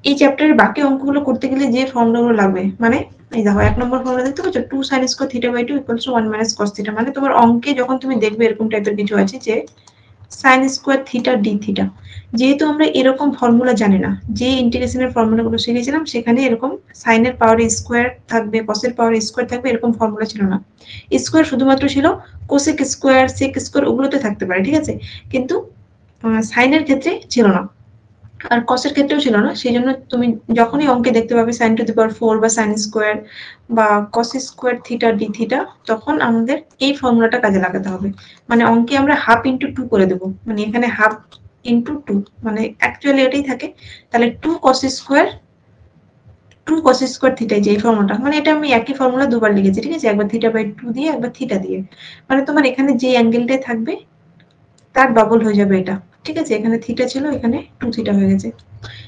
এই চ্যাপ্টারের বাকি অঙ্কগুলো করতে গেলে যে ফর্মুলাগুলো লাগবে, মানে এই দেখো 1 নম্বর ফর্মুলা দেখতে পাচ্ছ 2 sin square theta by 2 equals to 1 minus cos theta. মানে তোমার অঙ্কে যখন তুমি দেখবে এরকম টাইপের কিছু আছে যে sin square theta d theta, যেহেতু আমরা এরকম ফর্মুলা জানি না, যে ইন্টিগ্রেশনের ফর্মুলাগুলো শিখেছিলাম সেখানে এরকম sin এর পাওয়ার স্কয়ার থাকবে, cos এর পাওয়ার স্কয়ার থাকবে, এরকম ফর্মুলা ছিল না। স্কয়ার শুধুমাত্র ছিল কোসেক স্কয়ার, সেক স্কয়ার, ওগুলোতে থাকতে পারে, ঠিক আছে, কিন্তু সাইন এর ক্ষেত্রে ছিল না, আর কসের ক্ষেত্রেও ছিল না। সেই জন্য তুমি যখনই অঙ্কে দেখতে পাবে sin টু দি পাওয়ার 4 বা sin স্কয়ার বা cos square theta d theta, তখন আমাদের এই ফর্মুলাটা কাজে লাগাতে হবে। মানে অঙ্কে আমরা হাফ ইন্টু 2 করে দেবো, মানে এখানে হাফ ইন্টু 2, মানে অ্যাকচুয়ালি এটাই থাকে। তাহলে 2 cos স্কয়ার থিটা, যে ফর্মুলাটা, মানে এটা আমি একই ফর্মুলা দুবার লিখেছি, ঠিক আছে, একবার থিটা বাই 2 দিয়ে, একবার থিটা দিয়ে। মানে তোমার এখানে যে অ্যাঙ্গেলটাই থাকবে তার ডবল হয়ে যাবে এটা, ঠিক আছে। এখানে থিটা ছিল, এখানে 2 থিটা হয়ে গেছে।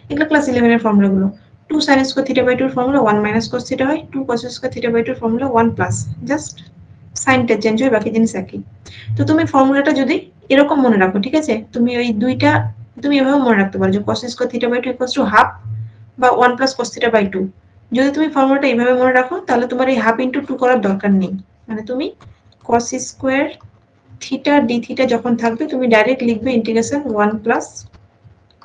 এগুলো ক্লাস 11 এর ফর্মুলাগুলো। 2 sin স্কয়ার থিটা বাই 2 এর ফর্মুলা 1 মাইনাস cos থিটা হয়, 2 cos স্কয়ার থিটা বাই 2 এর ফর্মুলা 1 প্লাস, জাস্ট সাইনটা চেঞ্জ হয়, বাকি জিনিস একই। তো তুমি ফর্মুলাটা যদি এরকম মনে রাখো, ঠিক আছে, তুমি ওই দুইটা তুমি এভাবে মনে রাখতে পারো যে cos square theta by 2 equals to half বা 1 প্লাস cos থিটা বাই 2। যদি তুমি ফর্মুলাটা এইভাবে মনে রাখো তাহলে তোমার এই হাফ ইনটু 2 করার দরকার নেই। মানে তুমি cos square theta d theta যখন থাকবে তুমি ডাইরেক্ট লিখবে integration 1 plus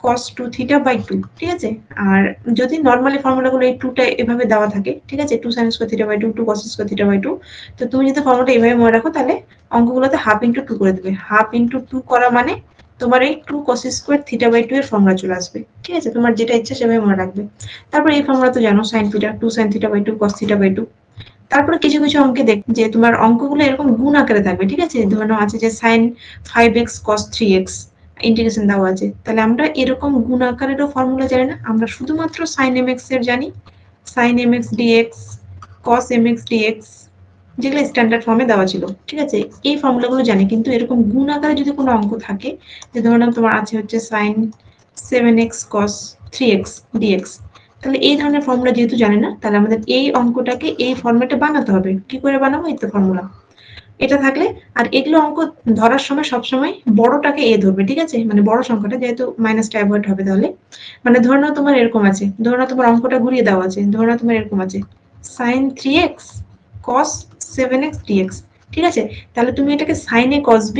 cos 2 theta by 2, ঠিক আছে। আর যদি নরমালি ফর্মুলাগুলো এই 2টা এভাবে দেওয়া থাকে, ঠিক আছে, 2 sin square theta by 2, 2 cos square theta by 2, তো তুমি যদি ফর্মুলাটা এভাবে মনে রাখো তাহলে অঙ্কগুলোতে হাফ ইনটু 2 করে দেবে। হাফ ইনটু 2 করা মানে তোমার এই 2 cos স্কয়ার থিটা বাই 2 এর ফর্মুলা চলে আসবে, ঠিক আছে। তোমার যেটা ইচ্ছা সেভাবে মনে রাখবে। তারপর এই ফর্মুলা তো জানো, sin theta 2 sin theta by 2 cos theta by 2। তারপরে কিছু কিছু অঙ্কে দেখ যে তোমার অঙ্কগুলো এরকম গুণ আকারে থাকবে, ঠিক আছে। ধরে নাও আছে যে sin 5x cos 3x integration দেওয়া আছে, তাহলে আমরা এরকম গুণ আকারেরও ফর্মুলা জানি না, আমরা শুধুমাত্র sin mx এর জানি, sin mx dx, cos mx dx, যেগুলো স্ট্যান্ডার্ড ফর্মে দেওয়া ছিল, ঠিক আছে, এই ফর্মুলাগুলো জানি। কিন্তু এরকম গুণ আকারে যদি কোনো অঙ্ক থাকে, যে ধরে নাও তোমার আছে হচ্ছে sin 7x cos 3x dx, তাহলে এই ধরনের ফর্মুলা যেহেতু জানি না, তাহলে আমাদের এই অঙ্কটাকে এই ফর্মেটে বানাতে হবে। কি করে বানাবো? এই তো ফর্মুলা এটা থাকলে। আর এগুলো অঙ্ক ধরার সময় সবসময় বড়টাকে এ ধরবে, ঠিক আছে, মানে বড় সংখ্যাটা, যেহেতু মাইনাসটা অ্যাভয়েড হবে তাহলে। মানে ধরে নাও তোমার এরকম আছে, ধরে নাও তোমার অঙ্কটা ঘুরিয়ে দেওয়া আছে, ধরে নাও তোমার এরকম আছে sin 3x cos 7x dx, ঠিক আছে। তাহলে তুমি এটাকে sin a cos b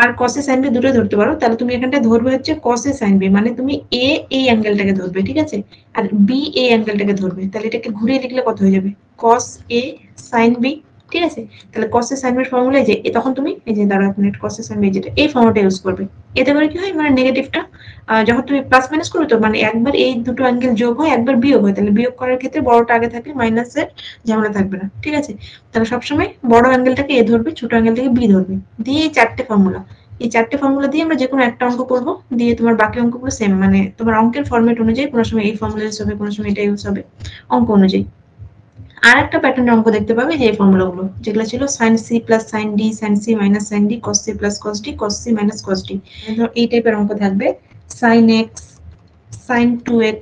R cos a sin b দুটো ধরতে পারো। তাহলে তুমি এখানটা ধরবে হচ্ছে cos a sin b, মানে তুমি a এই অ্যাঙ্গেলটাকে ধরবে, ঠিক আছে, আর b এই অ্যাঙ্গেলটাকে ধরবে। তাহলে এটাকে ঘুরিয়ে লিখলে কত হয়ে যাবে? cos a sin b, ঠিক আছে। তাহলে cos a sin b এর ফর্মুলা যে তখন তুমি এই যে দাঁড়াও minute, cos a sin b যেটা এই ফর্মুলাটা ইউজ করবে। এতে করে কি হয়, মানে নেগেটিভটা যখন তুমি প্লাস মাইনাস করবে, তো মানে একবার এই দুটো অ্যাঙ্গেল যোগ হয়, একবার বিয়োগ হয়, তাহলে বিয়োগ করার ক্ষেত্রে বড়টা আগে থাকলে মাইনাসের ঝামেলা থাকবে না, ঠিক আছে। তাহলে সবসময় বড় অ্যাঙ্গেলটাকে এ ধরবে, ছোট অ্যাঙ্গেলটাকে বি ধরবে, দিয়ে এই চারটে ফর্মুলা, এই চারটে ফর্মুলা দিয়ে আমরা যে কোনো একটা অঙ্ক করবো, দিয়ে তোমার বাকি অঙ্কগুলো সেম, মানে তোমার অঙ্কের ফর্মেট অনুযায়ী কোনো সময় এই ফর্মুলা ইউজ হবে, কোনো সময় এটা ইউজ হবে, অঙ্ক অনুযায়ী। আর একটা প্যাটার্নের অঙ্ক দেখতে পাবে যে এই ফর্মুলাগুলো যেগুলো ছিল sin c plus sin d, sin c minus sin d, cos c plus cos d, cos c minus cos d, এই টাইপের অঙ্ক থাকবে। sin x, sin 2x,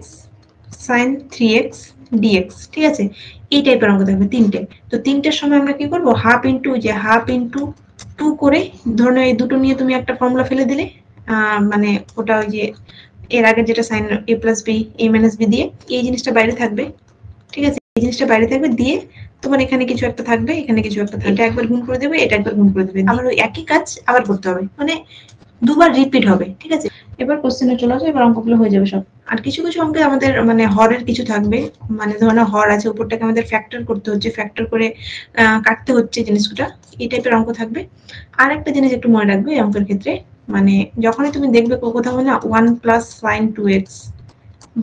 sin 3x dx, ঠিক আছে, এই টাইপের অঙ্ক থাকবে তিনটে। তো তিনটের সময় আমরা কি করবো, হাফ ইন্টু, যে হাফ ইন্টু 2 করে, ধরো এই দুটো নিয়ে তুমি একটা ফর্মুলা ফেলে দিলে, মানে ওটা ওই যে এর আগে যেটা sin a plus b a minus b দিয়ে, এই জিনিসটা বাইরে থাকবে, ঠিক আছে, এই জিনিসটা বাইরে থাকবে, দিয়ে তোমার এখানে কিছু একটা থাকবে, এখানে কিছু একটা থাকবে, এটা একবার গুণ করে দেবে, এটা একবার গুণ করে দেবে, আবার ওই একই কাজ আবার করতে হবে, মানে দুবার রিপিট হবে, ঠিক আছে। এবার কোশ্চেনে চলে আসবে, এবার অঙ্কগুলো হয়ে যাবে সব। আর কিছু কিছু অঙ্কে আমাদের মানে হরের কিছু থাকবে, মানে ধরো হর আছে, উপরটাকে আমাদের ফ্যাক্টর করতে হচ্ছে, ফ্যাক্টর করে কাটতে হচ্ছে জিনিসটা, এই টাইপের অঙ্ক থাকবে। আর একটা জিনিস একটু মনে রাখবে এই অঙ্কের ক্ষেত্রে, মানে যখনই তুমি দেখবে কোথাও না 1 প্লাস sin 2x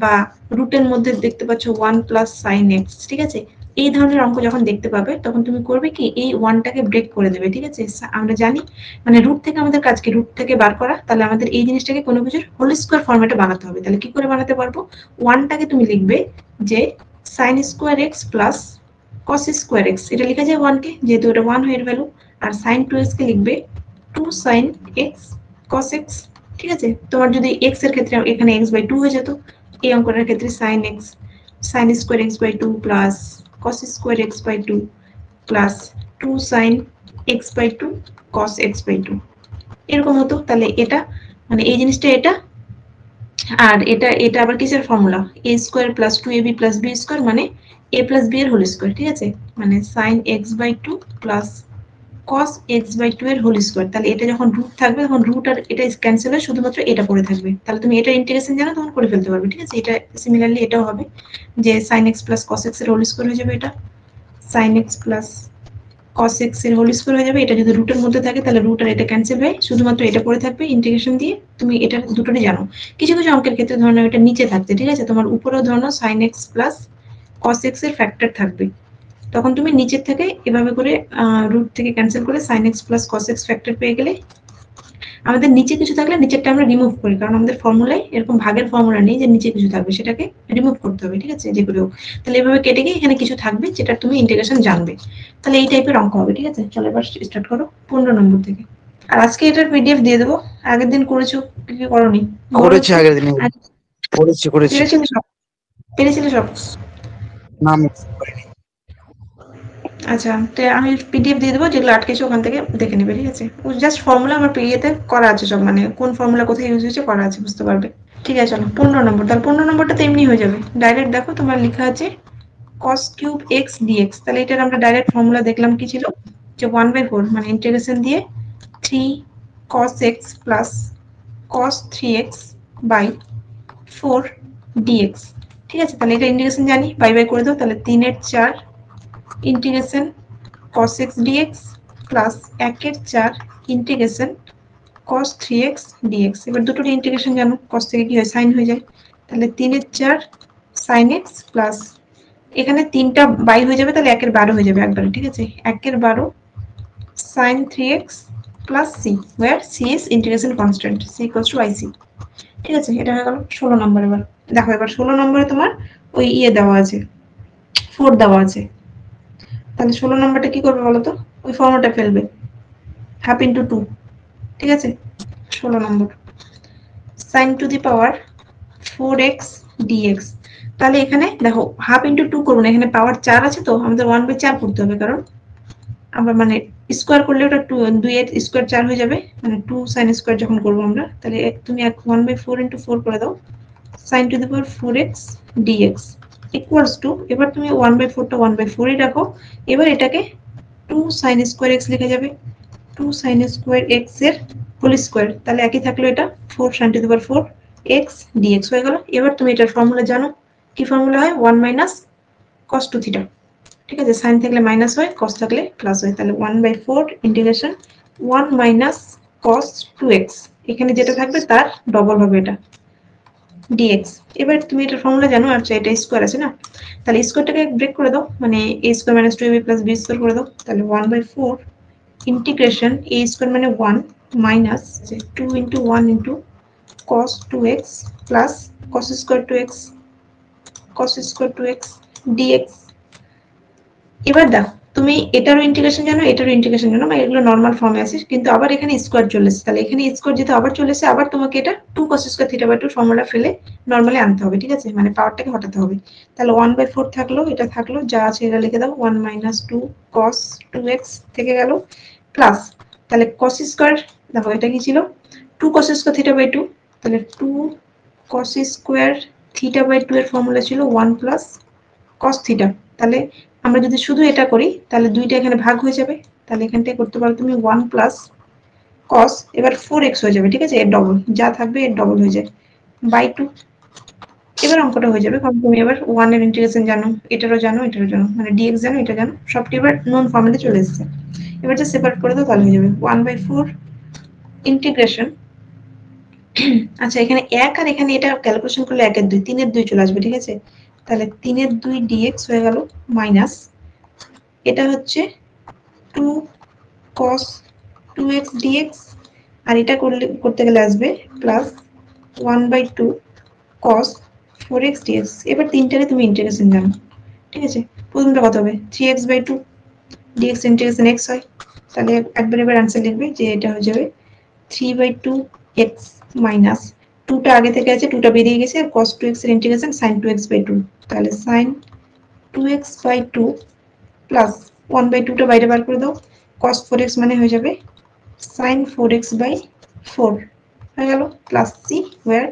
বা রুটের মধ্যে দেখতে পাচ্ছ 1 প্লাস sin x, ঠিক আছে, এই ধরনের অঙ্ক যখন দেখতে পাবে তখন তুমি করবে কি, এই ওয়ানটাকে ব্রেক করে দেবে, ঠিক আছে। আমরা জানি মানে রুট থেকে আমাদের কাজ কি, রুট থেকে বার করা, তাহলে আমাদের এই জিনিসটাকে কোনো কিছুর হোল স্কোয়ার ফরম্যাটে বানাতে হবে। তাহলে কি করে বানাতে পারবো, ওয়ানটাকে তুমি লিখবে যে sin square x plus cos square x, এটা লেখা যায় ওয়ানকে, যেহেতু এটা ওয়ান এর ভ্যালু। আর sin 2x কে লিখবে 2 sin x cos x, ঠিক আছে। তোমার যদি x এর ক্ষেত্রে এখানে x বাই 2 হয়ে যেত, এই অঙ্কটার ক্ষেত্রে sin x, sin square x by 2 plus cos square x by 2 plus 2 sin x by 2 cos x by 2, এরকম হতো। তাহলে এটা মানে এই জিনিসটা এটা আর এটা আবার কিসের formula, a square plus 2ab plus b square মানে a প্লাস b এর হোল স্কোয়ার, ঠিক আছে, মানে sin x/2 plus cos x/2 এর হোল স্কোয়ার। তাহলে এটা যখন রুট থাকবে তখন রুট আর এটা ক্যান্সেল হয়ে শুধুমাত্র এটা পড়ে থাকবে। তাহলে তুমি এটা ইন্টিগ্রেশন জানো তখন করে ফেলতে পারবে, ঠিক আছে। এটা সিমিলারলি এটাও হবে যে sin x plus cos x এর হোল স্কোয়ার হয়ে যাবে, এটা sin x plus cos x এর হোল স্কোয়ার হয়ে যাবে। এটা যদি রুটের মধ্যে থাকে তাহলে রুট আর এটা ক্যান্সেল হয়ে শুধুমাত্র এটা পড়ে থাকবে ইন্টিগ্রেশন দিয়ে। তুমি এটা দুটোরই জানো। কিছু কিছু অঙ্কের ক্ষেত্রে ধরো এটা নিচে থাকছে, ঠিক আছে, তোমার উপরেও ধরো sin x plus cos x এর ফ্যাক্টর থাকবে, তখন তুমি নিচের থেকে এভাবে করে রুট থেকে ক্যান্সেল করে sin x plus cos x factor পেয়ে গেলে। আমাদের নিচে কিছু থাকলে নিচেরটা আমরা রিমুভ করি, কারণ আমাদের ফর্মুলায় এরকম ভাগের ফর্মুলা নেই যে নিচে কিছু থাকবে, সেটাকে রিমুভ করতে হবে, ঠিক আছে, যেগুলো। তাহলে এভাবে কেটে গিয়ে এখানে কিছু থাকবে যেটা তুমি ইন্টিগ্রেশন জানবে। তাহলে এই টাইপের অঙ্ক হবে, ঠিক আছে। চলো এবার স্টার্ট করো 15 নম্বর থেকে। আর আজকে এটার পিডিএফ দিয়ে দেবো। আগের দিন করেছো কি কি করোনি? করেছি আগের দিনে, করেছি পেরেছিলে সব? পেরেছিলে সব? না আমি করিনি। আচ্ছা, তো আমি পিডিএফ দিয়ে দেবো, যেগুলো আটকেছে ওখান থেকে দেখে নেবে, ঠিক আছে। জাস্ট ফর্মুলা আমার পিডিএফ করা আছে সব, মানে কোন ফর্মুলা কোথায় ইউজ হয়েছে করা আছে, বুঝতে পারবে। ঠিক আছে চলো 15 নম্বর। তাহলে 15 নম্বরটা তো এমনি হয়ে যাবে, ডাইরেক্ট দেখো তোমার লেখা আছে cos কিউব x dx। তাহলে এটার আমরা ডাইরেক্ট ফর্মুলা দেখলাম কি ছিল, যে 1/4 মানে ইন্টিগ্রেশন দিয়ে 3 cos x plus cos 3x by 4 dx। ঠিক আছে, তাহলে এটা ইন্টিগ্রেশন জানি, বাই বাই করে দাও। তাহলে 3/4 integration cos x dx plus 1/4 integration cos 3x dx। এবার দুটোর ইন্টিগ্রেশন জানো, cos থেকে কি হয় সাইন হয়ে যায়, তাহলে 3/4 sin x প্লাস এখানে 3টা বাই হয়ে যাবে, তাহলে 1/12 হয়ে যাবে একবারে, ঠিক আছে, 1/12 sin 3x plus c, where c is integration constant, c equals to ic। ঠিক আছে, এটা হয়ে গেল 16 নম্বর। এবার দেখো, এবার 16 নম্বরে তোমার ওই দেওয়া আছে 4 দেওয়া আছে। তাহলে 16 নম্বরটা কি করবে বলো তো, ওই ফর্মুলাটা ফেলবে, হাফ ইন্টু 2, ঠিক আছে। 16 নম্বর sin to the power 4x dx। তাহলে এখানে দেখো হাফ ইন্টু 2 করবো না, এখানে পাওয়ার 4 আছে, তো আমাদের 1/4 করতে হবে, কারণ আমরা মানে স্কোয়ার করলে ওটা 2 এর স্কোয়ার 4 হয়ে যাবে, মানে 2 sin স্কোয়ার যখন করবো আমরা। তাহলে তুমি 1/4 ইন্টু 4 করে দাও, sin to the power 4x dx equals to, এবার তুমি 1/4টা 1/4ই রাখো, এবার এটাকে 2 sin স্কোয়ার x লিখে যাবে, 2 sin স্কোয়ার x এর হোল স্কোয়ার। তাহলে একই থাকলো, এটা 4 sin to the power 4 x dx হয়ে গেল। এবার তুমি এটার ফর্মুলা জানো, কি ফর্মুলা হয়, 1 মাইনাস cos 2 থিটা। ঠিক আছে, সাইন থাকলে মাইনাস হয়, cos থাকলে প্লাস হয়। তাহলে 1/4 ইন্টিগ্রেশন 1 মাইনাস cos 2x, এখানে যেটা থাকবে তার ডবল হবে এটা dx। এবার তুমি এটার ফর্মুলা জানো, আর এটা স্কোয়ার আছে না, তাহলে স্কোয়ারটাকে ব্রেক করে দাও, মানে a square minus 2ab plus b square করে দাও। তাহলে 1/4 ইন্টিগ্রেশন a স্কোয়ার মানে 1 minus 2 into 1 into cos 2x plus cos square 2x dx। এবার দেখো, তুমি এটারও ইন্টিগ্রেশন জানো, এটারও ইন্টিগ্রেশন জানো, মানে এগুলো নর্মাল ফর্মে আছে, কিন্তু আবার এখানে স্কোয়ার চলে এসেছে। তাহলে এখানে স্কোয়ার যেহেতু আবার চলে এসেছে, আবার তোমাকে এটা 2 cos square theta by 2 formula ফেলে নর্মালি আনতে হবে, ঠিক আছে, মানে পাওয়ারটাকে হটাতে হবে। তাহলে 1/4 থাকলো, এটা থাকলো, যা আছে এটা লিখে দাও, 1 মাইনাস 2 cos 2x থেকে গেল প্লাস, তাহলে cos স্কোয়ার, দেখো এটা কি ছিল, 2 cos স্কোয়ার থিটা বাই 2, তাহলে 2 cos স্কোয়ার থিটা বাই 2 এর ফর্মুলা ছিল 1 প্লাস cos থিটা। তাহলে আমরা যদি শুধু এটা করি তাহলে দুইটা এখানে ভাগ হয়ে যাবে, তাহলে এখানটায় করতে পারো তুমি 1 প্লাস cos, এবার 4x হয়ে যাবে, ঠিক আছে, এর ডবল যা থাকবে এর ডবল হয়ে যায় বাই 2। এবার অঙ্কটা হয়ে যাবে, কারণ তুমি এবার 1 এর ইন্টিগ্রেশন জানো, এটারও জানো, এটারও জানো, মানে dx জানো, এটা জানো, সবটি এবার নন ফর্মেটে চলে এসেছে। এবার যে সেপারেট করে দাও তাহলে হয়ে যাবে 1/4 ইন্টিগ্রেশন আচ্ছা, এখানে 1 আর এখানে এটা ক্যালকুলেশন করলে 1 এর 2, 3 এর 2 চলে আসবে, ঠিক আছে। তাহলে 3 এর 2 dx হয়ে গেল মাইনাস, এটা হচ্ছে 2 cos 2x dx, আর এটা করতে গেলে আসবে প্লাস 1/2 cos 4x dx। এবার তিনটারে তুমি ইন্টিগ্রেশন জানো, ঠিক আছে। প্রথমটা কত হবে, 3x/2 dx ইন্টিগ্রেশন x হয়, তাহলে একবার এবার অ্যান্সার লিখবে যে এটা হয়ে যাবে 3/2 x মাইনাস 2টা আগে থেকে আছে, 2টা বেরিয়ে গেছে, আর cos 2x এর ইন্টিগ্রেশন sin 2x/2, তাহলে sin 2x/2 প্লাস 1/2টা বাইরে বার করে দাও, cos 4x মানে হয়ে যাবে sin 4x/4 হয়ে গেল plus c, where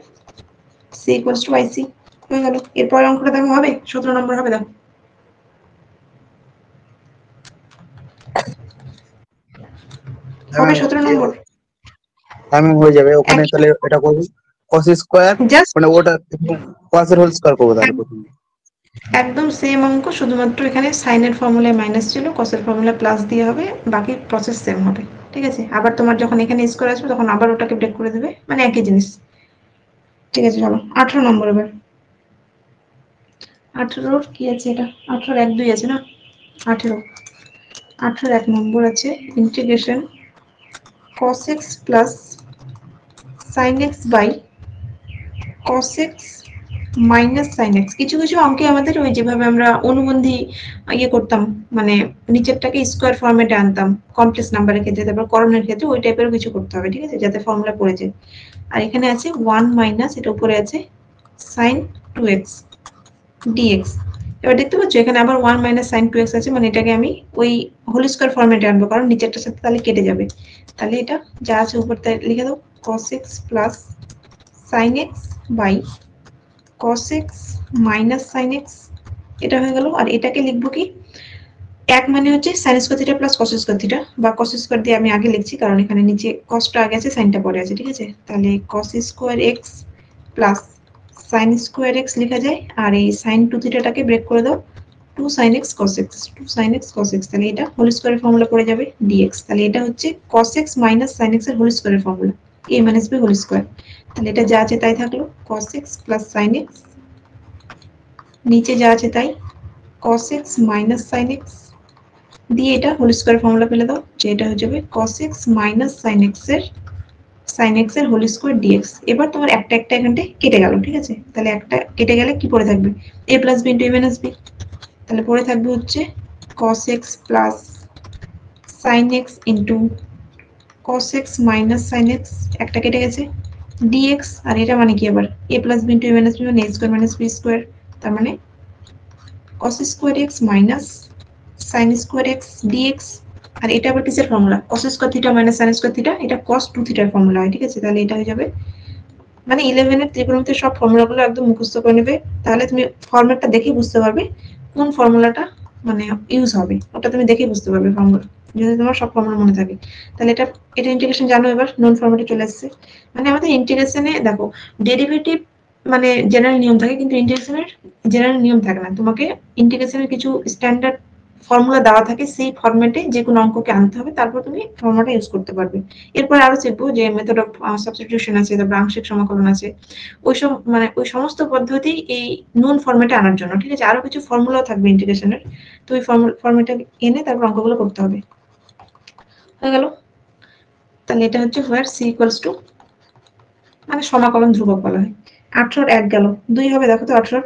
c equals to ic হয়ে গেল। এরপর অঙ্কটা দেখো হবে 17 নম্বর হবে দেখো। হবে 17 নম্বর। আমি হয়ে যাবে ওখানে, তাহলে এটা করবো cos স্কয়ার, জাস্ট মানে ওটা cos এর হোল স্কয়ার করবো তাহলে প্রথমে। একদম সেম অঙ্ক, শুধুমাত্র এখানে সাইনের ফর্মুলায় মাইনাস ছিল, কসের ফর্মুলা প্লাস দিয়ে হবে, বাকি প্রসেস সেম হবে। ঠিক আছে, আবার তোমার যখন এখানে স্কোয়ার আসবে তখন আবার ওটাকে ব্রেক করে দেবে, মানে একই জিনিস। ঠিক আছে চলো 18 নম্বর এবার। 18 কি আছে এটা? 18 1 2 আছে না? 18 1 নম্বর আছে integration cos x plus sin x by cos x minus sine x. কিছু কিছু অঙ্কে আমাদের ওই যেভাবে আমরা অনুবন্ধী ইয়ে করতাম, মানে নিচেরটাকে স্কোয়ার ফর্মেটে আনতাম কমপ্লেক্স নাম্বারের ক্ষেত্রে, তারপর করণের ক্ষেত্রে ওই টাইপেরও কিছু করতে হবে। ঠিক আছে, যাতে ফর্মুলা পড়ে যায়। আর এখানে আছে 1 মাইনাস, এটা উপরে আছে সাইন 2x dx। এবার দেখতে পাচ্ছ এখানে আবার 1 মাইনাস সাইন 2x আছে, মানে এটাকে আমি ওই হোল স্কোয়ার ফর্মেটে আনবো, কারণ নিচেরটার সাথে তাহলে কেটে যাবে। তাহলে এটা যা আছে উপরটা লিখে দাও, cos x plus sine x by cos x minus sine x, এটা হয়ে গেল। আর এটাকে লিখবো কি, এক মানে হচ্ছে sine square theta plus cos square theta, বা কস স্কোয়ার দিয়ে আমি আগে লিখছি কারণ এখানে নিচে কসটা আগে আছে সাইনটা পরে আছে। ঠিক আছে, তাহলে cos square x plus sign square x লেখা যায়, আর এই সাইন টু থিটাটাকে ব্রেক করে দাও, 2 sin x cos x, 2 sin x cos x, তাহলে এটা হোল স্কোয়ারের ফর্মুলা পড়ে যাবে dx। তাহলে এটা হচ্ছে cos x minus sin x এর হোল স্কোয়ারের formula, a minus b whole square. তাহলে এটা যা আছে তাই থাকলো, cos x plus sin x, নিচে যা আছে তাই cos x minus sin x দিয়ে এটা হোল স্কোয়ার ফর্মুলা পেলে দাও, যে এটা হয়ে যাবে cos x minus sin x এর হোল স্কোয়ার dx। এবার তোমার একটা একটা এখানটা কেটে গেল। ঠিক আছে, তাহলে একটা কেটে গেলে কি পড়ে থাকবে, a plus b into a minus b। তাহলে পড়ে থাকবে হচ্ছে cos x plus sin x into cos x minus sin x, একটা কেটে গেছে dx। আর এটা মানে কি আবার a plus b into a minus b, মানে a square minus b square, তার মানে cos square x minus sin square x dx। আর এটা আবার কিসের formula, cos square theta minus sin square theta, এটা cos 2 থিটার ফর্মুলা হয়। ঠিক আছে, তাহলে এটা হয়ে যাবে, মানে 11 এর ত্রিকোণমিতির সব ফর্মুলাগুলো একদম মুখস্থ করে নেবে, তাহলে তুমি ফর্মেটটা দেখে বুঝতে পারবে কোন ফর্মুলাটা মানে ইউজ হবে, ওটা তুমি দেখে বুঝতে পারবে ফর্মুলা, যদি তোমার সব ফর্মুলা মনে থাকে। তাহলে এটা এটা ইন্টিগ্রেশন জানো, এবার নন ফর্মেটে চলে আসছে। মানে আমাদের ইন্টিগ্রেশনে দেখো ডেরিভেটিভ মানে জেনারেল নিয়ম থাকে, কিন্তু ইন্টিগ্রেশনের জেনারেল নিয়ম থাকে না। তোমাকে ইন্টিগ্রেশনের কিছু স্ট্যান্ডার্ড ফর্মুলা দেওয়া থাকে, সেই ফরম্যাটে যে কোনো অঙ্ককে আনতে হবে, তারপর তুমি ফর্মুলাটা ইউজ করতে পারবে। এরপর আরো শিখবো যে মেথড অফ সাবস্টিটিউশন আছে, তারপর আংশিক সমাকলন আছে, ওইসব মানে ওই সমস্ত পদ্ধতি এই নুন ফরম্যাটে আনার জন্য। ঠিক আছে, আরো কিছু ফর্মুলাও থাকবে ইন্টিগ্রেশনের, তো ওই ফর্মুলাটা এনে তারপর অঙ্কগুলো করতে হবে। হয়ে গেল। তাহলে এটা হচ্ছে হোয়ার সি ইকুয়ালস টু, মানে সমাকলন ধ্রুবক বলা হয়। 18 1 গেল, 2 হবে দেখো তো 18।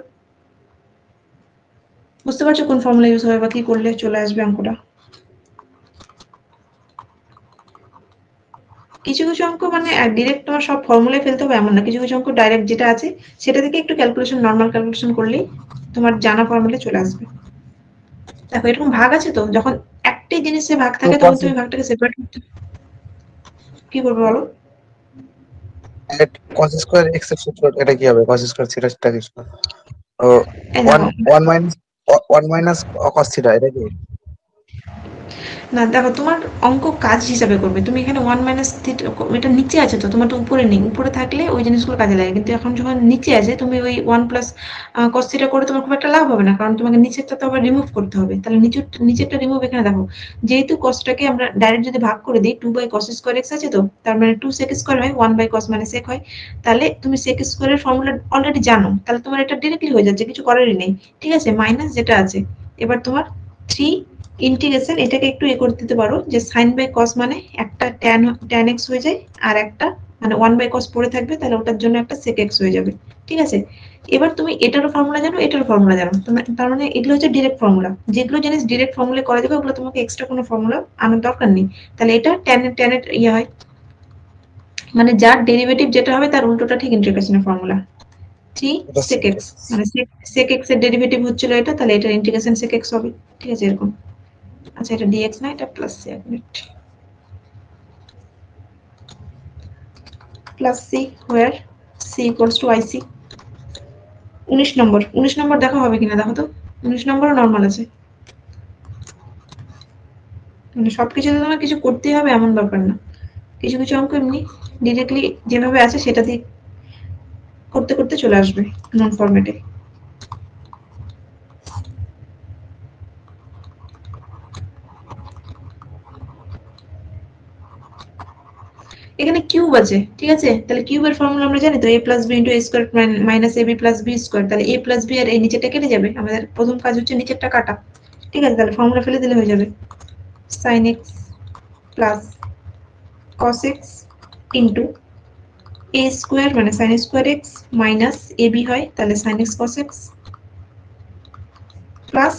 বুঝতে পারছো কোন ফর্মুলা ইউজ হবে বা কি করলে চলে আসবে অঙ্কটা? কিছু কিছু অঙ্ক মানে ডিরেক্ট তোমার সব ফর্মুলায় ফেলতে হবে এমন না, কিছু কিছু অঙ্ক ডাইরেক্ট যেটা আছে সেটা থেকে একটু ক্যালকুলেশন, নর্মাল ক্যালকুলেশন করলেই তোমার জানা ফর্মুলা চলে আসবে। দেখো এরকম ভাগ আছে, তো যখন একটি জিনিসে ভাগ তো থাকে তখন তুমি ভাগটাকে সেপারেট করতে কি করবে বলো? cos স্কয়ার x এর সূত্র এটা কি হবে, cos স্কয়ার থিটা থিটা কি ছিল? ও এই 1 দেখো 1 মাইনাস 1 মাইনাস cos থিটা, এটা কি? না, দেখো তোমার অঙ্ক কাজ হিসাবে করবে, তুমি এখানে 1 মাইনাস এটা নিচে আছে, তো তোমার তো উপরে নেই, উপরে থাকলে ওই জিনিসগুলো কাজে লাগে, কিন্তু এখন যখন নিচে আছে তুমি ওই 1 প্লাস cos থিটা করে তোমার খুব একটা লাভ হবে না, কারণ তোমাকে নিচেরটা তো আবার রিমুভ করতে হবে। তাহলে নিচেরটা রিমুভ, এখানে দেখো যেহেতু cosটাকে আমরা ডাইরেক্ট যদি ভাগ করে দিই, 2 বাই cos স্কয়ার x আছে, তো তার মানে 2 sec স্কয়ার হয়, 1 বাই cos মানে sec হয়। তাহলে তুমি sec স্কয়ারের ফর্মুলা অলরেডি জানো, তাহলে তোমার এটা ডিরেক্টলি হয়ে যাচ্ছে, কিছু করারই নেই। ঠিক আছে, মাইনাস যেটা আছে, এবার তোমার 3 ইন্টিগ্রেশন, এটাকে একটু এ করে দিতে পারো যে সাইন বাই কস মানে একটা ট্যান এক্স হয়ে যায়, আর একটা মানে 1 বাই কস পড়ে থাকবে, তাহলে ওটার জন্য একটা সেক এক্স হয়ে যাবে। ঠিক আছে, এবার তুমি এটারও ফর্মুলা জানো, এটারও ফর্মুলা জানো, তার মানে এগুলো হচ্ছে ডিরেক্ট ফর্মুলা। যেগুলো জিনিস ডিরেক্ট ফর্মুলা করা যাবে ওগুলো তোমাকে এক্সট্রা কোনো ফর্মুলা আনার দরকার নেই। তাহলে এটা ট্যান এর ইয়ে হয়, মানে যার ডেরিভেটিভ যেটা হবে তার উল্টোটা ঠিক ইন্টিগ্রেশনের ফর্মুলা। 3 এটা sec x, মানে sec x এর ডেরিভেটিভ হচ্ছিল এটা, তাহলে এটা ইন্টিগ্রেশন sec x হবে। ঠিক আছে, এরকম। আচ্ছা, এটা dx না, এটা প্লাস c, এক মিনিট, প্লাস c হোয়ার c ইকুয়ালস টু ic। 19 নম্বর দেখো হবে কিনা, দেখো তো 19 নম্বরও নর্মাল আছে। মানে সবকিছুতে তোমার কিছু করতেই হবে এমন ব্যাপার না, কিছু কিছু অঙ্ক এমনি ডিরেক্টলি যেভাবে আছে সেটা দিয়ে করতে করতে চলে আসবে নন ফরম্যাটে। এখানে কিউব আছে, ঠিক আছে, তাহলে কিউবের ফর্মুলা আমরা জানি তো, a plus b into a square minus ab plus B square. তাহলে a প্লাস বি আর এই নিচেরটা কেটে যাবে, আমাদের প্রথম কাজ হচ্ছে নিচেরটা কাটা, ঠিক আছে। তাহলে ফর্মুলা ফেলে দিলে হয়ে যাবে sine x plus cos x into a square মানে sine square x minus ab হয় তাহলে sine x cos x plus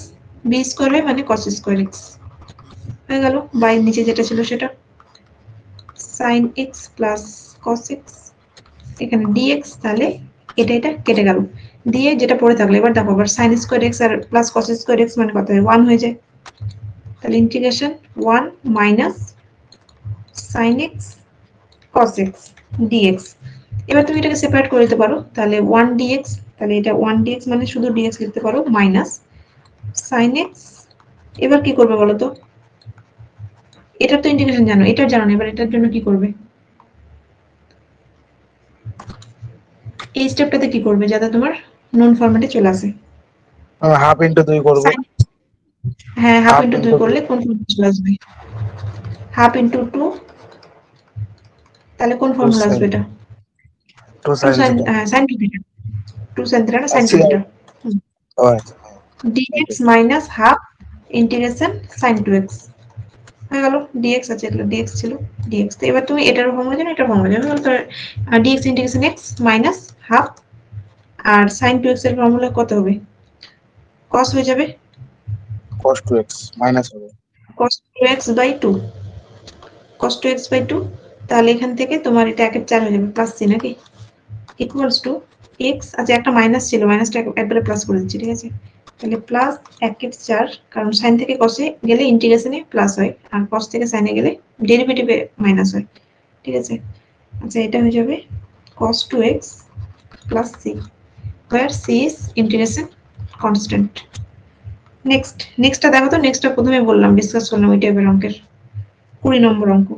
B square হয় মানে কস স্কোয়ার এক্স হয়ে গেল। বাই নিচে যেটা ছিল সেটা sine x plus cos x, এখানে ডিএক্স, তাহলে এটা এটা কেটে গেল, দিয়ে যেটা পড়ে থাকলো এবার দেখো আবার সাইন স্কোয়ার এক্স আর প্লাস কস স্কোয়ার এক্স মানে কত হয় 1 হয়ে যায়, তাহলে integration 1 minus sine x cos x dx. এবার তুমি এটাকে সেপারেট করে দিতে পারো, তাহলে 1 ডিএক্স, তাহলে এটা 1 ডিএক্স মানে শুধু ডিএক্স লিখতে পারো মাইনাস সাইন এক্স। এবার কি করবে বলো তো, এটার তো ইন্টিগ্রেশন জানো, এটার জানো না, এবার এটার জন্য কি করবে, এই স্টেপটাতে কি করবে যাতে তোমার নন ফরম্যাটে চলে আসে। হাফ ইন্টু 2 করবো। হ্যাঁ হাফ ইন্টু 2 করলে কোন ফর্মুলা চলে আসবে, হাফ ইন্টু 2, তাহলে কোন ফর্মুলা আসবে এটা, 2 two sin sine theta। Sine two theta, two sine theta না সাইন টু আচ্ছা থিটা, আচ্ছা dx minus half integration sine two x হয়ে গেল, ডিএক্স আছে এগুলো ডিএক্স ছিল ডিএক্স। তো এবার তুমি এটার ফর্মুলা জানো এটার ফর্মুলা জানো, তো DX integration x minus half আর সাইন টু এক্স এর ফর্মুলা কত হবে, কস হয়ে যাবে cos 2x মাইনাস হবে cos 2x by 2, cos 2x by 2, তাহলে এখান থেকে তোমার এটা 1 এর 4 হয়ে যাবে প্লাস সি নাকি, ইকুয়ালস টু এক্স, আচ্ছা একটা মাইনাস ছিল মাইনাসটা একবারে প্লাস করে দিচ্ছি, ঠিক আছে। তাহলে প্লাস 1 এর 4, কারণ সাইন থেকে কসে গেলে ইন্টিগ্রেশনে প্লাস হয় আর কস থেকে সাইনে গেলে ডেরিভেটিভে মাইনাস হয়, ঠিক আছে। আচ্ছা এটা হয়ে যাবে cos 2x plus c, where c is integration constant. নেক্সটটা দেখো তো, নেক্সটটা প্রথমে বললাম ডিসকাস করলাম ওই টাইপের অঙ্কের 20 নম্বর অঙ্ক,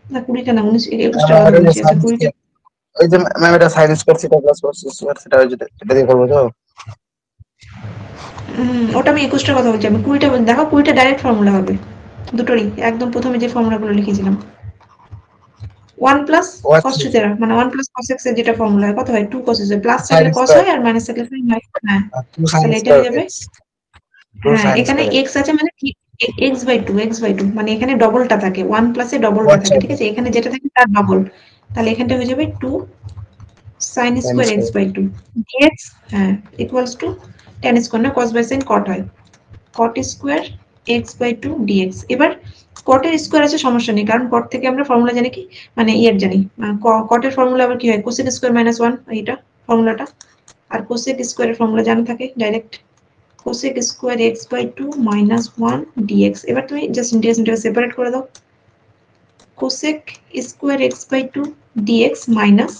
না 20টা না 19 21টা কথা বলছি, আচ্ছা 20টা। ওই যে ম্যাম এটা sin square theta plus cos square theta এটা দিয়ে করবো তো। ওটা আমি 21টার কথা বলছি, আমি 20টা দেখো 20টা ডাইরেক্ট ফর্মুলা হবে দুটোরই, একদম প্রথমে যে ফর্মুলাগুলো লিখেছিলাম 1 প্লাস ও cos আচ্ছা থিটা মানে 1 প্লাস cos x এর যেটা ফর্মুলা হয় কত হয় 2 cos x, প্লাস sin থাকলে cos স্কয়ার হয় আর মাইনাস থাকলে sin হয়, হ্যাঁ 2 sin তাহলে এটা স্কয়ার হয়ে যাবে, x 2 হ্যাঁ sin এখানে স্কয়ার x আছে মানে x/2 মানে এখানে ডবলটা থাকে 1 প্লাসে ডবলটা আচ্ছা থাকে, ঠিক আছে, এখানে যেটা থাকে তার ডবল, তাহলে এখানটা হয়ে যাবে 2 sin sin square square x/2 dx, হ্যাঁ ইকুয়ালস টু tan স্কয়ার না cos বাই sin cot হয়, cot স্কয়ার x/2 dx। এবার cot এর স্কয়ার আছে সমস্যা নেই, কারণ cot থেকে আমরা ফর্মুলা জানি কি, মানে ইয়ার জানি, cot এর ফর্মুলা আবার কি হয় cosec স্কয়ার মাইনাস 1, এইটা ফর্মুলাটা, আর cosec স্কয়ারের ফর্মুলা জানা থাকে direct cosec square x/2 minus 1 dx। এবার তুমি জাস্ট ইন্টিগ্রেশনটাকে সেপারেট করে দাও, cosec square x/2 dx minus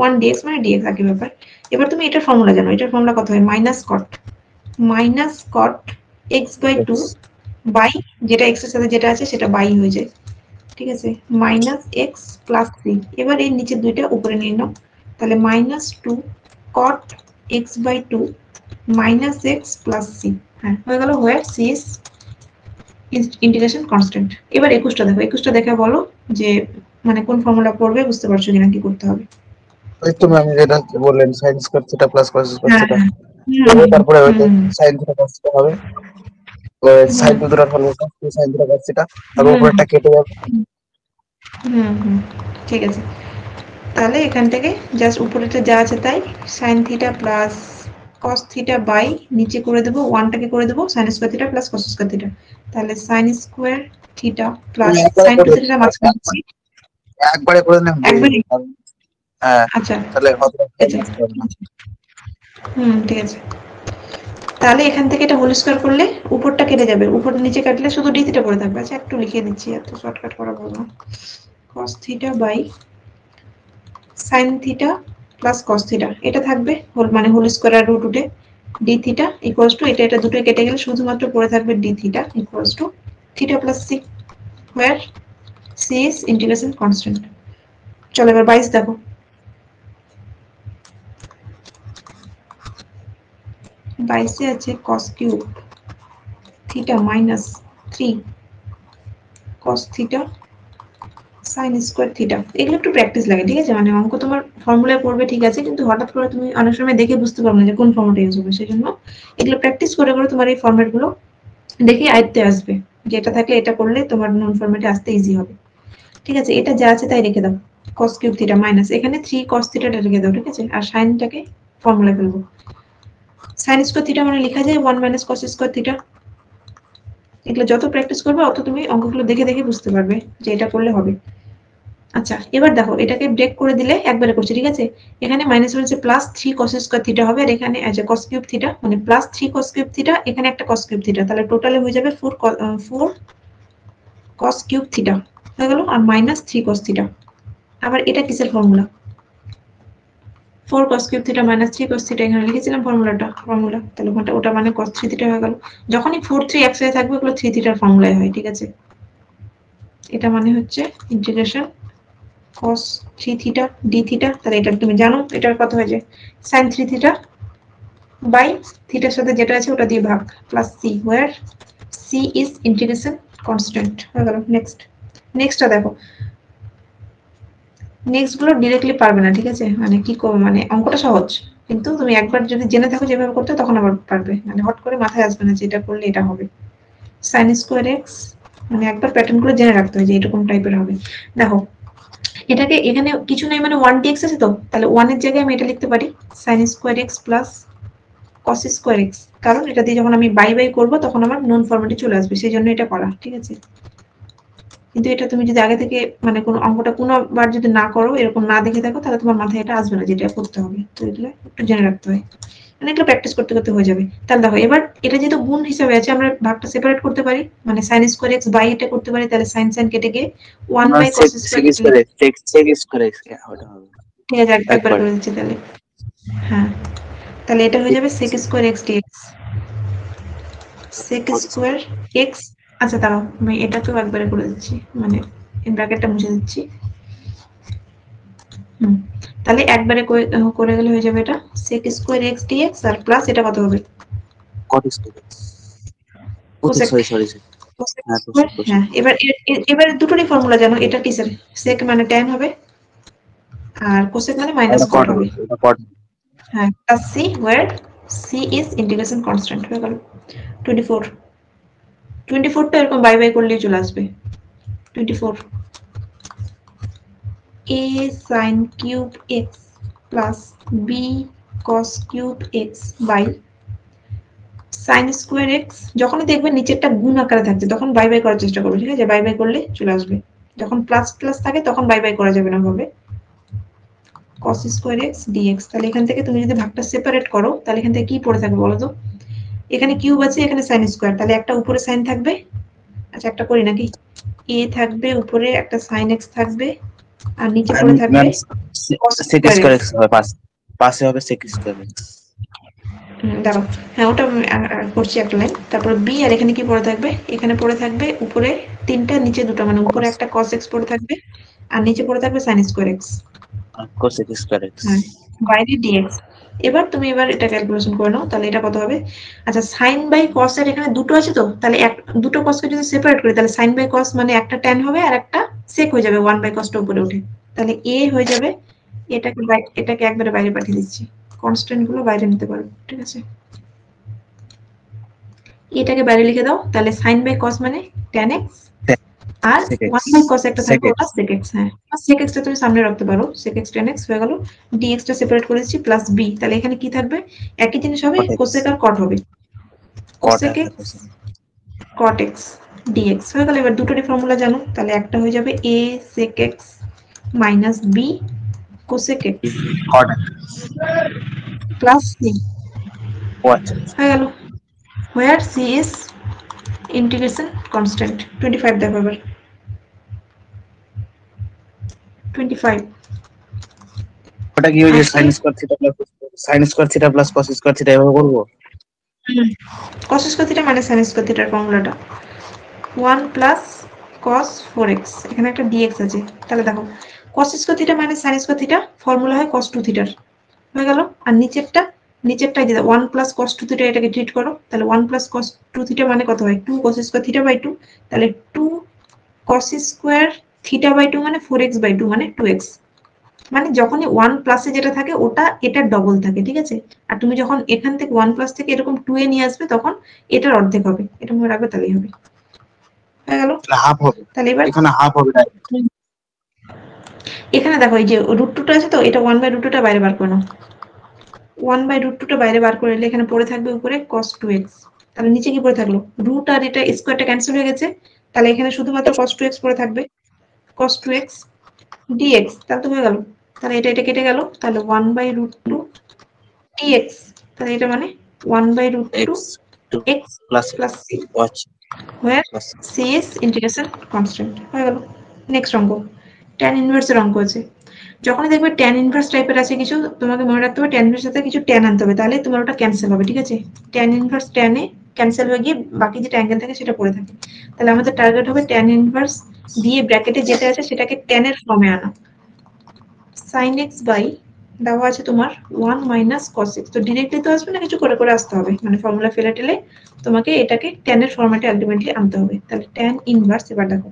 1 dx মানে dx একই ব্যাপার। এবার তুমি এটার ফর্মুলা জানো, এটার ফর্মুলা কত হয় মাইনাস cot x/2 বাই যেটা x এর সাথে যেটা আছে সেটা বাই হয়ে যায়, ঠিক আছে, মাইনাস এক্স প্লাস সি। এবার এই নিচের দুইটা উপরে নিয়ে নাও, তাহলে minus 2 cot x/2 minus x plus c, হ্যাঁ হয়ে গেল, where c is integration constant. এবার 21টা দেখো, 21টা দেখে বলো যে মানে কোন ফর্মুলা পড়বে, বুঝতে পারছো কিনা কি করতে হবে। ওই তো ম্যাম যেটা বললেন sin square theta plus cos square হ্যাঁ থিটা হ্যাঁ তারপরে ওইটা হুম sin থিটা cos থিটা হবে, sin হুম দুটোর formula 2 sin theta cos theta, তারপর হুম উপরেরটা কেটে যাবে। হুম ঠিক আছে, তাহলে এখান থেকে জাস্ট উপরেটা যা আছে তাই sine theta plus cos theta by নিচে করে দেবো 1টাকে করে দেবো sine square theta plus cos square theta, তাহলে সাইন স্কয়ার থিটা প্লাস একবারে সাইন টু করে থিটা মাঝখানে দিচ্ছি একবারে করে দিলাম হয়ে একবারে, যাবে হ্যাঁ, আচ্ছা তাহলে হয়তো আচ্ছা ঠিক আছে, তাহলে এখান থেকে এটা হোল স্কয়ার করলে উপরটা কেটে যাবে, উপর নিচে কাটলে শুধু ডি থিটা পড়ে থাকবে। আচ্ছা একটু লিখে দিচ্ছি, এত শর্টকাট করা বলবো, cos theta by sin theta plus cos theta, এটা থাকবে মানে হোল স্কয়ার আর রুট উঠে ডি থিটা ইকুয়ালস টু এটা দুটো কেটে গেলে শুধুমাত্র পড়ে থাকবে d theta equals to theta plus c, where c is integration constant। চলো এবার 22 দেখো। 22 আছে cos cube theta minus 3 cos theta sin square theta. এগুলো একটু প্র্যাকটিস লাগে, ঠিক আছে? মানে অঙ্ক তোমার ফর্মুলায় পড়বে ঠিক আছে, কিন্তু হঠাৎ করে তুমি অনেক সময় দেখে বুঝতে পারবে না যে কোন ফর্মুলা ইউজ হবে, সেজন্য এগুলো প্র্যাকটিস করে করে তোমার এই ফরম্যাট গুলো দেখে আয়ত্তে আসবে, যে এটা থাকলে এটা করলে তোমার নন ফরম্যাটে আসতে ইজি হবে। ঠিক আছে, এটা যা আছে তাই রেখে দাও, cos কিউব থিটা মাইনাস এখানে 3 cos থিটাটা রেখে দাও, ঠিক আছে? আর সাইনটাকে ফর্মুলায় ফেলবো। sin স্কয়ার থিটা মানে লেখা যায় 1 - cos স্কয়ার থিটা। এগুলো যত প্র্যাকটিস করবে অত তুমি অঙ্কগুলো দেখে দেখে বুঝতে পারবে যে এটা করলে হবে। আচ্ছা এবার দেখো এটাকে ব্রেক করে দিলে একবারে করছি, ঠিক আছে? এখানে মাইনাস হচ্ছে প্লাস 3 cos স্কয়ার থিটা হবে, আর এখানে আছে cos কিউব থিটা মানে প্লাস 3 cos কিউব থিটা, এখানে একটা cos কিউব থিটা, তাহলে টোটালে হয়ে যাবে 4 cos কিউব থিটা হয়ে গেল, আর মাইনাস 3 cos থিটা। আবার এটা কিসের formula? 4 cos cube theta minus 3 cos theta, এখানে লিখেছিলাম ফর্মুলা, তাহলে ওটা মানে cos 3 থিটা হয়ে গেল। যখনই 4 3 একসাথে থাকবে ওগুলো 3 থিটার ফর্মুলায় হয়, ঠিক আছে? এটা মানে হচ্ছে integration cos 3 theta d theta, তাহলে এটা তুমি জানো এটার কত হয় যে sin 3 থিটা বাই থিটার সাথে যেটা আছে ওটা দিয়ে ভাগ plus c, where c is integration constant হয়ে গেল। নেক্সটটা দেখো, নেক্সট গুলো ডিরেক্টলি পারবে না, ঠিক আছে? মানে কি মানে অঙ্কটা সহজ, কিন্তু তুমি একবার যদি জেনে থাকো যেভাবে করতে তখন আবার পারবে, মানে হট করে মাথায় আসবে না যে এটা করলে এটা হবে। sin স্কয়ার x মানে একবার প্যাটার্ন গুলো জেনে রাখতে হয় যে এরকম টাইপের হবে। দেখো এটাকে এখানে কিছু নেই মানে 1dx আছে, তো তাহলে 1 এর জায়গায় আমি এটা লিখতে পারি sin square x plus cos square x, কারণ এটা দিয়ে যখন আমি বাই বাই করব তখন আমার নন ফরম্যাটে চলে আসবে, সেই জন্য এটা করা, ঠিক আছে? কিন্তু এটা তুমি যদি আগে থেকে মানে কোনো অঙ্কটা কোনোবার যদি না করো, এরকম না দেখে থাকো, তাহলে তোমার মাথায় এটা আসবে না যেটা করতে হবে, তো এগুলো একটু জেনে রাখতে হয়, মানে এগুলো প্র্যাকটিস করতে করতে হয়ে যাবে। তাহলে দেখো এবার এটা যেহেতু গুণ হিসাবে আছে, আমরা ভাগটা সেপারেট করতে পারি, মানে sin স্কয়ার x বাই এটা করতে পারি, তাহলে sin কেটে গিয়ে 1 cos square sec square sec square ওটা হবে ঠিক আছে, একবার একবার। করে দিচ্ছি তাহলে। হ্যাঁ, তাহলে এটা হয়ে যাবে sec square x dx, sec square x। আচ্ছা দাঁড়াও আমি এটাকেও একবারে করে দিচ্ছি, মানে ব্র্যাকেটটা মুছে দিচ্ছি। তাহলে একবারে করে গেলে হয়ে যাবে এটা sec স্কয়ার x dx, আর প্লাস এটা কত হবে cot square cosec, sorry cosec হ্যাঁ স্কয়ার। হ্যাঁ, এবার দুটোরই ফর্মুলা জানো, এটা কিসের? sec মানে tan হবে, আর cosec মানে মাইনাস এটা cot cot হবে। এটা cot হ্যাঁ, plus c, where c is integration constant হয়ে গেল। 24 টা এরকম বাই বাই করলেই চলে আসবে। 24 a sin cube x plus b cos cube x by sin square x। যখনই দেখবে নিচেরটা গুণ আকারে থাকছে তখন বাই বাই করার চেষ্টা করবে, ঠিক আছে? বাই বাই করলে চলে আসবে। যখন প্লাস প্লাস থাকে তখন বাই বাই করা যাবে না, হবে cos স্কয়ার x dx। তাহলে এখান থেকে তুমি যদি ভাগটা সেপারেট করো তাহলে এখান থেকে কি পড়ে থাকবে বলো তো? এখানে কিউব আছে, এখানে sin স্কয়ার, তাহলে একটা উপরে sin থাকবে। আচ্ছা একটা করি নাকি, a থাকবে উপরে, একটা sin x থাকবে, আর নিচে পড়ে থাকবে ma'am cos sec square square x। হবে পাশে হবে সেক স্কয়ার দাঁড়াও, হ্যাঁ ওটা আমি করছি একটা লাইন, তারপর বি, আর এখানে কি পড়ে থাকবে? এখানে পড়ে থাকবে উপরে তিনটা, নিচে দুটো, মানে উপরে একটা cos x পড়ে থাকবে আর নিচে পড়ে থাকবে sin square x। Cosec square হ্যাঁ, বাইরে dx। এবার এটা ক্যালকুলেশন করে নাও, তাহলে এটা কত হবে? আচ্ছা sin বাই cos এর এখানে দুটো আছে, তো তাহলে দুটো cos কে যদি সেপারেট করি তাহলে sin বাই cos মানে একটা tan হবে আর একটা sec হয়ে যাবে 1 বাই cos টা উপরে উঠে, তাহলে a হয়ে যাবে। এটাকে একবারে বাইরে পাঠিয়ে দিচ্ছি, কনস্ট্যান্ট গুলো বাইরে নিতে পারো, ঠিক আছে? এটাকে বাইরে লিখে দাও, তাহলে sin বাই cos মানে tan x, আর সেক 1 বাই cos একটা সেক থাকবে ওটা sec x। হ্যাঁ, sec x টা তুমি সামনে রাখতে পারো, sec x tan x হয়ে গেল। dx টা সেপারেট করে দিচ্ছি প্লাস b, তাহলে এখানে কি থাকবে? একই জিনিস হবে, cosec আর cot হবে, cot cosec x cot x dx হয়ে গেল। এবার দুটোরই ফর্মুলা জানো, তাহলে একটা হয়ে যাবে a sec x minus b cosec x cot plus c ও আচ্ছা হয়ে গেল, where c is integration constant। 25 দেখো এবার, 25 ওটা কি ওই যে sin square theta plus cos square theta এভাবে করব? cos স্কয়ার থিটা মানে sin স্কয়ার থিটার ফর্মুলাটা 1 প্লাস cos 4x, এখানে একটা dx আছে, তাহলে দেখো cos স্কয়ার থিটা মানে sin স্কয়ার থিটা ফর্মুলা হয় cos 2 থিটার, হয়ে গেল। আর নিচেরটাই দিয়ে 1 প্লাস cos 2 থিটা, এটাকে ট্রিট করো, তাহলে 1 প্লাস cos 2 থিটা মানে কত হয় 2 cos স্কয়ার থিটা বাই 2, তাহলে 2 cos স্কয়ার থিটা বাই 2 মানে 4x বাই 2 মানে 2x, মানে যখনই 1 প্লাসে যেটা থাকে ওটা এটার ডবল থাকে, ঠিক আছে। আর তুমি যখন এখান থেকে 1 প্লাস থেকে এরকম 2 এ নিয়ে আসবে তখন এটার অর্ধেক হবে, এটা মনে রাখবে, তাহলেই হবে, হয়ে গেল। হাফ হবে, তাহলে এবার এখানে হাফ হবে ডাইরেক্ট। এখানে দেখো এই যে √2 টা আছে, তো এটা 1/√2 টা বাইরে বার করে নাও, 1/√2 টা বাইরে বার করে নিলে এখানে পড়ে থাকবে উপরে cos 2x, তাহলে নিচে কি পড়ে থাকলো রুট, আর এটা স্কয়ারটা ক্যান্সেল হয়ে গেছে, তাহলে এখানে শুধুমাত্র cos 2x পড়ে থাকবে, cos 2x dx, তাহলে তো হয়ে গেল। তাহলে এটা কেটে গেল, তাহলে 1/√2 dx, তাহলে এটা মানে 1/√2 x plus plus c, watch where plus c is integration constant, হয়ে গেল। নেক্সট অঙ্ক, tan ইনভার্সের অঙ্ক আছে। যখনই দেখবে tan ইনভার্স টাইপের আছে কিছু, তোমাকে মনে রাখতে হবে tan ইনভার্স সাথে কিছু tan আনতে হবে, তাহলে তোমার ওটা ক্যান্সেল হবে, ঠিক আছে। tan ইনভার্স tan এ ক্যান্সেল হয়ে গিয়ে বাকি যে অ্যাঙ্গেল থাকে সেটা পড়ে থাকে, তাহলে আমাদের টার্গেট হবে tan ইনভার্স দিয়ে ব্র্যাকেটে যেটা আছে সেটাকে tan এর ফর্মে আনা। sin x বাই দেওয়া আছে তোমার 1 মাইনাস cos x, তো ডিরেক্টলি তো আসবে না, কিছু করে করে আসতে হবে, মানে ফর্মুলা ফেলে টেলে তোমাকে এটাকে tan এর ফরম্যাটে আলটিমেটলি আনতে হবে। তাহলে tan ইনভার্স, এবার দেখো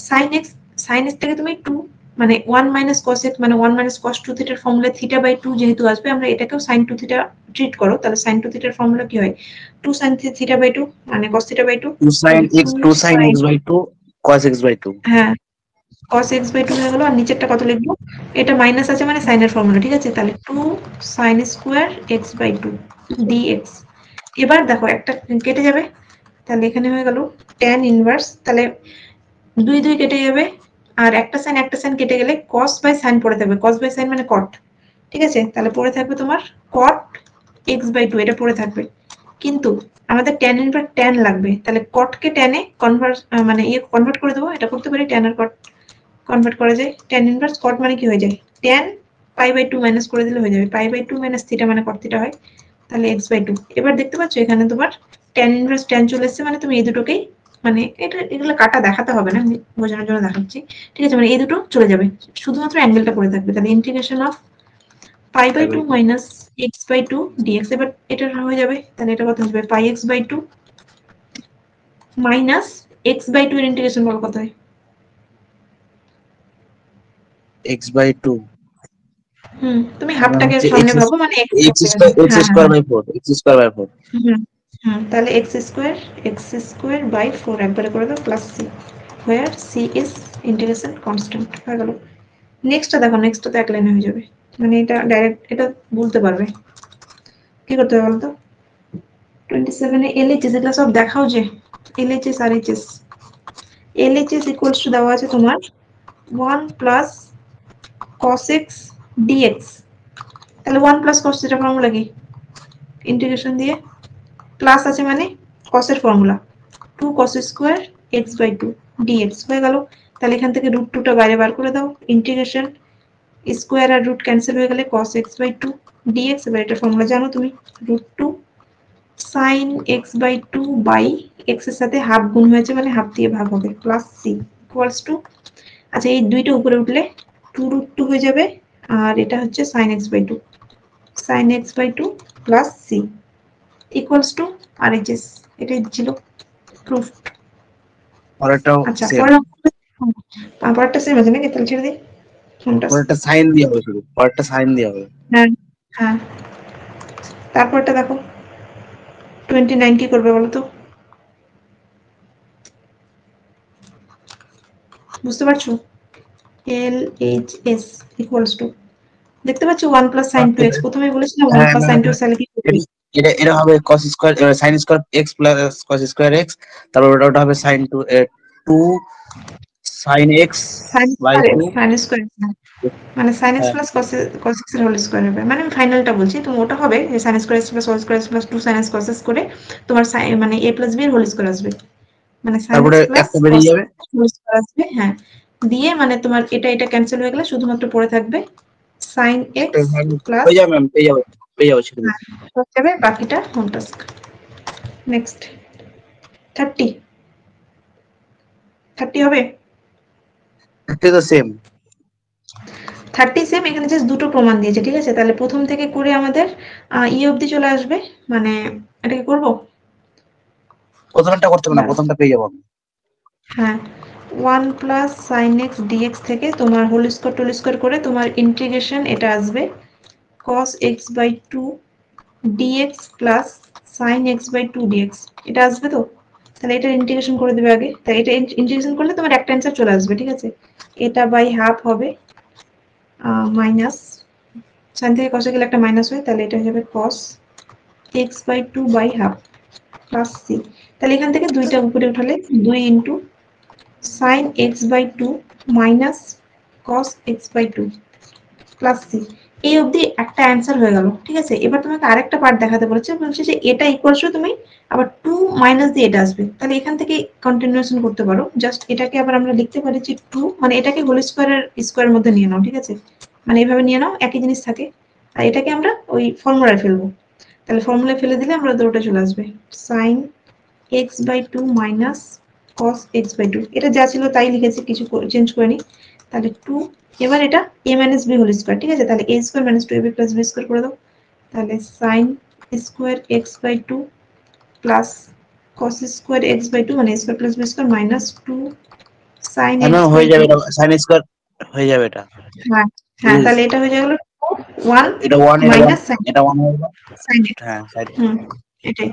sin x থেকে তুমি 2 মানে 1 মাইনাস cos x মানে 1 মাইনাস cos 2 থিটার ফর্মুলা থিটা বাই 2 যেহেতু আসবে, আমরা এটাকেও sin 2 থিটা ট্রিট করো, তাহলে sin 2 থিটার ফর্মুলা কি হয় 2 sin থিটা বাই 2 মানে cos theta by 2, 2 sin x by 2 cos x by 2। হ্যাঁ cos x বাই 2 হয়ে গেল। আর নিচেরটা কত লিখবো, এটা মাইনাস আছে মানে সাইনের ফর্মুলা, ঠিক আছে, তাহলে 2 sin square x by 2 dx। এবার দেখো একটা কেটে যাবে, তাহলে এখানে হয়ে গেল tan ইনভার্স, তাহলে 2 2 কেটে যাবে, আর একটা সাইন কেটে গেলে cos বাই সাইন পড়ে থাকবে, cos বাই সাইন মানে cot, ঠিক আছে, তাহলে পড়ে থাকবে তোমার cot x বাই 2, এটা পড়ে থাকবে। কিন্তু আমাদের tan ইনভার্স tan লাগবে, তাহলে cot কে tan এ কনভার্ট মানে কনভার্ট করে দেবো, এটা করতে পারি, tan আর cot কনভার্ট করা যায়। tan ইনভার্স cot মানে কি হয়ে যায় tan পাই বাই 2 মাইনাস করে দিলে হয়ে যাবে, পাই বাই 2 মাইনাস থিটা মানে cot থিটা হয়, তাহলে x বাই 2। এবার দেখতে পাচ্ছ এখানে তোমার tan ইনভার্স tan চলে এসেছে, মানে তুমি এই দুটোকেই মানে এগুলো কাটা দেখাতে হবে না, আমি বোঝানোর জন্য দেখাচ্ছি, ঠিক আছে, মানে এই দুটো চলে যাবে, শুধুমাত্র অ্যাঙ্গেলটা পড়ে থাকবে, তাহলে integration of pi by 2 minus x by 2 dx, এবার এটা হয়ে যাবে, তাহলে এটা কত হবে pi x by 2 minus x by 2 এর ইন্টিগ্রেশন বল কত হয়, x বাই 2 তুমি মানে হাফটাকে হচ্ছে সামনে ভাবো, মানে x x স্কয়ার হ্যাঁ হ্যাঁ বাই 4 x স্কয়ার বাই 4। হুম তাহলে x স্কয়ার বাই 4 একবারে করে দাও plus c, where c is integration constant, হয়ে গেল। নেক্সটটা দেখো, নেক্সটটা তো এক লাইনে হয়ে যাবে, মানে এটা ডাইরেক্ট এটা বলতে পারবে। কি করতে হবে বলতো, 27 এ LHS, এগুলো সব দেখাও যে LHS আর HS। LHS ইকুয়ালস টু দেওয়া আছে তোমার 1 প্লাস cos x dx, তাহলে 1 প্লাস cos থিটা ফর্মুলা কি ইন্টিগ্রেশন দিয়ে প্লাস আছে মানে cos এর formula 2 cos square x by 2 dx, হয়ে গেল। তাহলে এখান থেকে √2 টা বাইরে বার করে দাও, ইন্টিগ্রেশন স্কয়ার আর রুট ক্যান্সেল হয়ে গেলে cos x বাই 2 dx, এবার এটা ফর্মুলা জানো তুমি, √2 sin x by 2 by x এর সাথে হাফ গুণ হয়েছে মানে হাফ দিয়ে ভাগ হবে, প্লাস c ইকুয়ালস টু, আচ্ছা এই দুইটা উপরে উঠলে 2 √2 হয়ে যাবে, আর এটা হচ্ছে sin x by 2 sin x by 2 plus c equals to RHS, এটাই ছিল প্রুফ। পরেরটাও আচ্ছা সেম, পরেরটা সেম আছে নাকি, তাহলে ছেড়ে দিই কোনটা, পরেরটা সাইন দিয়ে হবে, শুধু পরেরটা সাইন দিয়ে হবে। হ্যাঁ হ্যাঁ তারপরটা দেখো 29 কি করবে বলো তো, বুঝতে পারছো, LHS ইকুয়ালস টু, দেখতে পাচ্ছ 1 প্লাস সাইন 2x, প্রথমে বলেছিলাম 1 হ্যাঁ প্লাস সাইন 2x, তাহলে কি করবে, এটা এটা হবে cos square sin square x plus cos square x, তারপর ওটা হবে sin 2 sin x sine by square 2। Sine square মানে sin x হ্যাঁ, প্লাস cos x এর হোল স্কয়ার হবে, মানে আমি ফাইনালটা বলছি, তো ওটা হবে যে sin square x plus cos square x plus 2 sin x cos x করে তোমার মানে a প্লাস b এর হোল স্কয়ার আসবে, মানে sin x তারপরে প্লাস একটা cos বেরিয়ে যাবে। হোল স্কয়ার আসবে, হ্যাঁ দিয়ে মানে তোমার এটা ক্যান্সেল হয়ে গেলে শুধুমাত্র পড়ে থাকবে sin x প্লাস পেয়ে যাবে ম্যাম, পেয়ে যাবো ছেড়ে দিন। হয়ে যাবে, বাকিটা হোম টাস্ক। নেক্সট 30 30 হবে। এটা তো সেম 30 সেম, এখানে জাস্ট দুটো প্রমাণ দিয়েছে, ঠিক আছে? তাহলে প্রথম থেকে করে আমাদের অবধি চলে আসবে, মানে এটাকে করব। প্রথমটা করতে হবে না, প্রথমটা পেয়ে যাবো আমি। হ্যাঁ, 1 প্লাস সাইন এক্স ডিএক্স থেকে তোমার হোল স্কোয়ার করে তোমার ইন্টিগ্রেশন এটা আসবে cos x by 2 dx plus sin x by 2 dx, এটা আসবে তো? তাহলে এটা ইন্টিগ্রেশন করে দেবে আগে, তাই এটা ইন্টিগ্রেশন করলে তোমার একটা অ্যান্সার চলে আসবে, ঠিক আছে? এটা বাই হাফ হবে মাইনাস, সাইন থেকে কষে গেলে একটা মাইনাস হয়, তাহলে এটা হয়ে যাবে cos x by 2 by half plus c। তাহলে এখান থেকে দুইটা উপরে উঠালে 2 into sin x by 2 minus cos x by 2 plus c। এই অবধি একটা অ্যান্সার হয়ে গেল, ঠিক আছে? এবার তোমাকে আরেকটা পার্ট দেখাতে বলেছে, বলছে যে এটা ইকুয়ালস টু তুমি আবার 2 মাইনাস দিয়ে এটা আসবে, তাহলে এখান থেকে কন্টিনিউয়েশন করতে পারো। জাস্ট এটাকে আবার আমরা লিখতে পারি যে 2, মানে এটাকে হোল স্কোয়ারের মধ্যে নিয়ে নাও, ঠিক আছে? মানে এইভাবে নিয়ে নাও, একই জিনিস থাকে। আর এটাকে আমরা ওই ফর্মুলায় ফেলবো, তাহলে ফর্মুলায় ফেলে দিলে আমরা দুটোটা চলে আসবে sin x by 2 minus cos x by 2, এটা যা ছিল তাই লিখেছি, কিছু চেঞ্জ করিনি। তাহলে 2, এবার এটা a minus b whole square, ঠিক আছে? তাহলে a square minus 2ab plus b square করে দাও, তাহলে sin square x by 2 plus cos square x by 2 মানে a square plus b square minus 2 sin x by হয়ে যাবে 2। এটা, সাইন স্কোয়ার হয়ে যাবে এটা। হ্যাঁ হ্যাঁ, তাহলে এটা হয়ে গেল 1 এটা 1, মাইনাস sin এটা 1 হয়ে গেল। sin x। হ্যাঁ সাইড এটাই